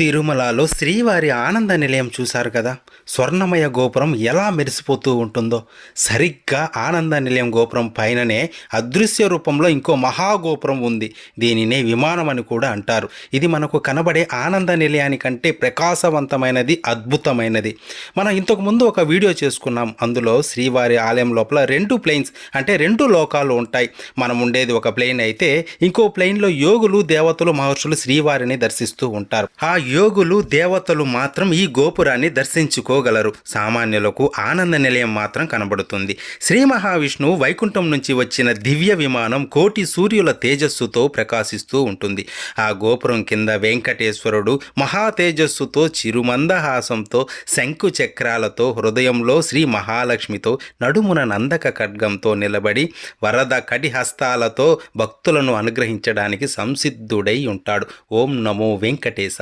తిరుమలలో శ్రీవారి ఆనంద నిలయం చూశారు కదా. స్వర్ణమయ గోపురం ఎలా మెరిసిపోతూ ఉంటుందో, సరిగ్గా ఆనంద నిలయం గోపురం పైననే అదృశ్య రూపంలో ఇంకో మహాగోపురం ఉంది. దీనినే విమానం అని కూడా అంటారు. ఇది మనకు కనబడే ఆనంద నిలయానికంటే ప్రకాశవంతమైనది, అద్భుతమైనది. మనం ఇంతకుముందు ఒక వీడియో చేసుకున్నాం. అందులో శ్రీవారి ఆలయం లోపల రెండు ప్లేన్స్, అంటే రెండు లోకాలు ఉంటాయి. మనం ఉండేది ఒక ప్లేన్ అయితే, ఇంకో ప్లేన్లో యోగులు, దేవతలు, మహర్షులు శ్రీవారిని దర్శిస్తూ ఉంటారు. ఆ యోగులు, దేవతలు మాత్రం ఈ గోపురాన్ని దర్శించుకోగలరు. సామాన్యులకు ఆనంద నిలయం మాత్రం కనబడుతుంది. శ్రీ మహావిష్ణువు వైకుంఠం నుంచి వచ్చిన దివ్య విమానం కోటి సూర్యుల తేజస్సుతో ప్రకాశిస్తూ ఉంటుంది. ఆ గోపురం కింద వెంకటేశ్వరుడు మహా తేజస్సుతో, చిరుమందహాసంతో, శంకు చక్రాలతో, హృదయంలో శ్రీ మహాలక్ష్మితో, నడుమున నందక ఖడ్గంతో నిలబడి వరద కడిహస్తాలతో భక్తులను అనుగ్రహించడానికి సంసిద్ధుడై ఉంటాడు. ఓం నమో వెంకటేశ.